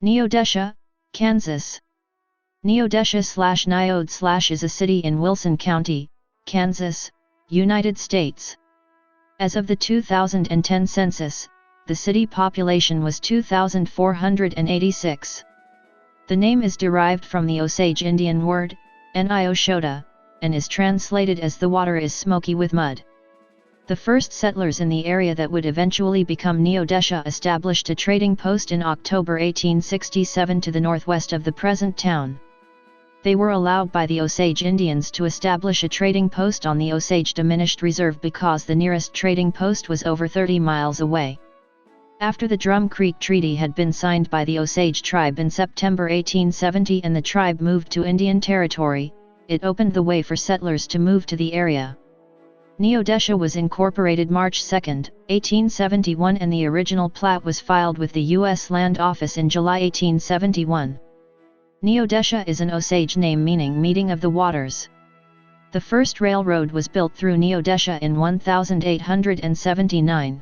Neodesha, Kansas. Neodesha/Ni-o-sho-de is a city in Wilson County, Kansas, United States. As of the 2010 census, the city population was 2,486. The name is derived from the Osage Indian word, Ni-o-sho-de, and is translated as The-Water-Is-Smoky-With-Mud. The first settlers in the area that would eventually become Neodesha established a trading post in October 1867 to the northwest of the present town. They were allowed by the Osage Indians to establish a trading post on the Osage Diminished Reserve because the nearest trading post was over 30 miles away. After the Drum Creek Treaty had been signed by the Osage tribe in September 1870 and the tribe moved to Indian Territory, it opened the way for settlers to move to the area. Neodesha was incorporated March 2, 1871 and the original plat was filed with the U.S. Land Office in July 1871. Neodesha is an Osage name meaning meeting of the waters. The first railroad was built through Neodesha in 1879.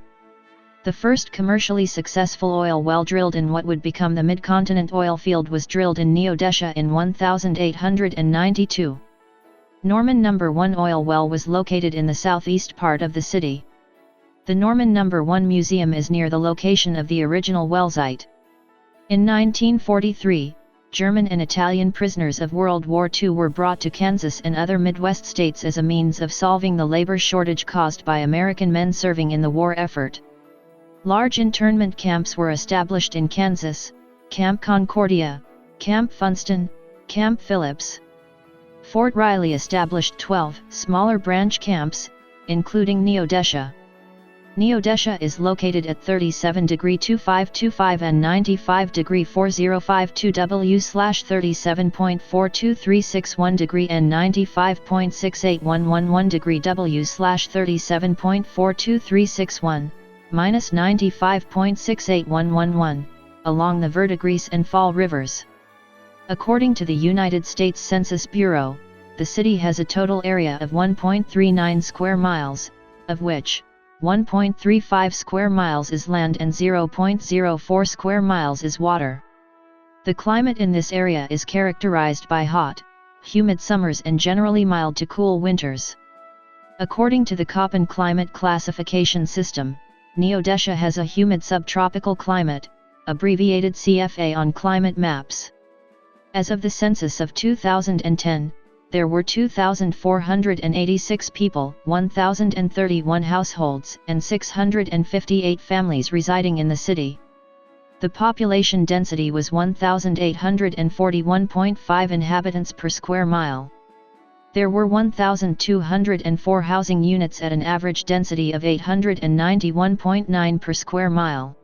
The first commercially successful oil well drilled in what would become the Mid-Continent oil field was drilled in Neodesha in 1892. Norman No. 1 oil well was located in the southeast part of the city. The Norman No. 1 Museum is near the location of the original well site. In 1943, German and Italian prisoners of World War II were brought to Kansas and other Midwest states as a means of solving the labor shortage caused by American men serving in the war effort. Large internment camps were established in Kansas: Camp Concordia, Camp Funston, Camp Phillips. Fort Riley established 12 smaller branch camps, including Neodesha. Neodesha is located at 37°2525 and 95°4052 W/37.42361° and 95.68111° W/37.42361, -95.68111, along the Verdigris and Fall Rivers. According to the United States Census Bureau, the city has a total area of 1.39 square miles, of which 1.35 square miles is land and 0.04 square miles is water. The climate in this area is characterized by hot, humid summers and generally mild to cool winters. According to the Köppen climate classification system, Neodesha has a humid subtropical climate, abbreviated CFA on climate maps. As of the census of 2010, there were 2,486 people, 1,031 households, and 658 families residing in the city. The population density was 1,841.5 inhabitants per square mile. There were 1,204 housing units at an average density of 891.9 per square mile.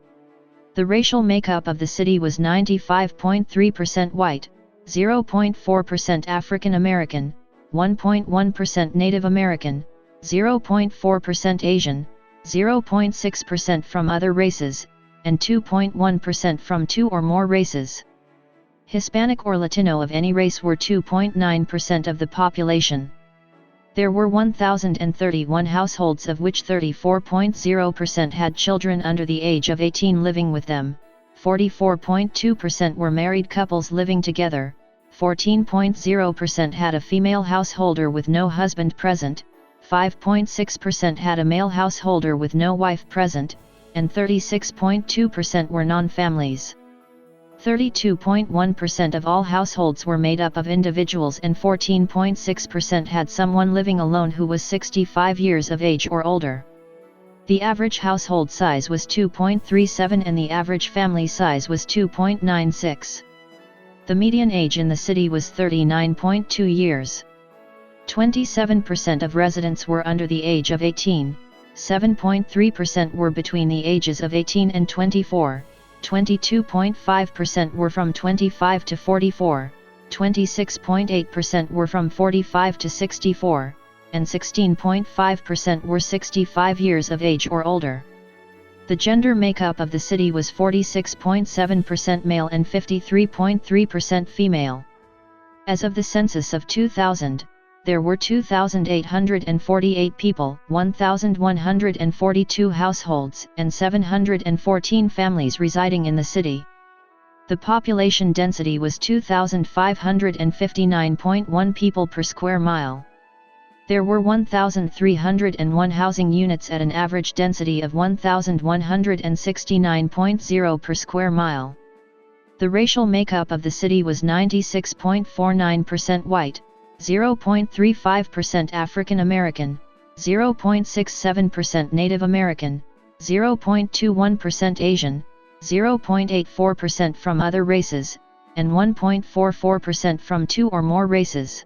The racial makeup of the city was 95.3% white, 0.4% African American, 1.1% Native American, 0.4% Asian, 0.6% from other races, and 2.1% from two or more races. Hispanic or Latino of any race were 2.9% of the population. There were 1,031 households of which 34.0% had children under the age of 18 living with them, 44.2% were married couples living together, 14.0% had a female householder with no husband present, 5.6% had a male householder with no wife present, and 36.2% were non-families. 32.1% of all households were made up of individuals and 14.6% had someone living alone who was 65 years of age or older. The average household size was 2.37 and the average family size was 2.96. The median age in the city was 39.2 years. 27% of residents were under the age of 18, 7.3% were between the ages of 18 and 24, 22.5% were from 25 to 44, 26.8% were from 45 to 64, and 16.5% were 65 years of age or older. The gender makeup of the city was 46.7% male and 53.3% female. As of the census of 2000, there were 2,848 people, 1,142 households, and 714 families residing in the city. The population density was 2,559.1 people per square mile. There were 1,301 housing units at an average density of 1,169.0 per square mile. The racial makeup of the city was 96.49% white, 0.35% African American, 0.67% Native American, 0.21% Asian, 0.84% from other races, and 1.44% from two or more races.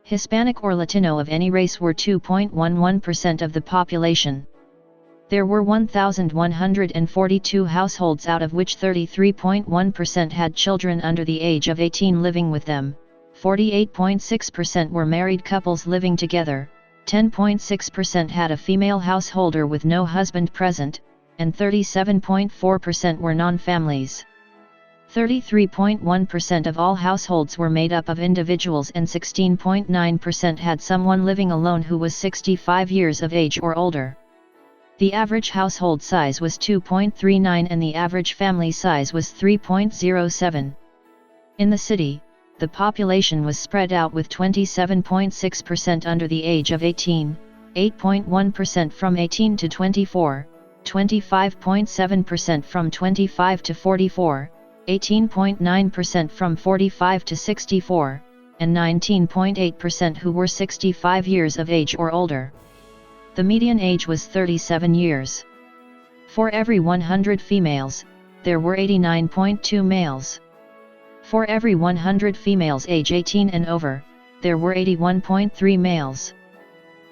Hispanic or Latino of any race were 2.11% of the population. There were 1,142 households, out of which 33.1% had children under the age of 18 living with them, 48.6% were married couples living together, 10.6% had a female householder with no husband present, and 37.4% were non-families. 33.1% of all households were made up of individuals, and 16.9% had someone living alone who was 65 years of age or older. The average household size was 2.39 and the average family size was 3.07. In the city, the population was spread out with 27.6% under the age of 18, 8.1% from 18 to 24, 25.7% from 25 to 44, 18.9% from 45 to 64, and 19.8% who were 65 years of age or older. The median age was 37 years. For every 100 females, there were 89.2 males. For every 100 females age 18 and over, there were 81.3 males.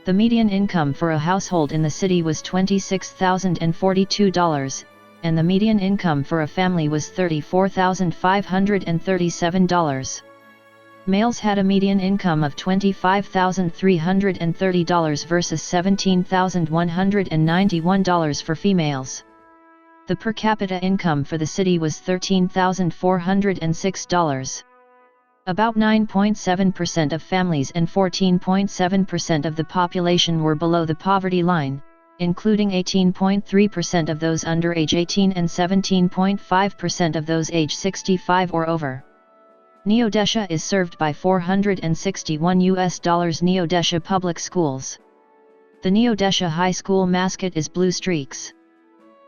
The median income for a household in the city was $26,042, and the median income for a family was $34,537. Males had a median income of $25,330 versus $17,191 for females. The per capita income for the city was $13,406. About 9.7% of families and 14.7% of the population were below the poverty line, including 18.3% of those under age 18 and 17.5% of those age 65 or over. Neodesha is served by $461 Neodesha public schools. The Neodesha High School mascot is blue streaks.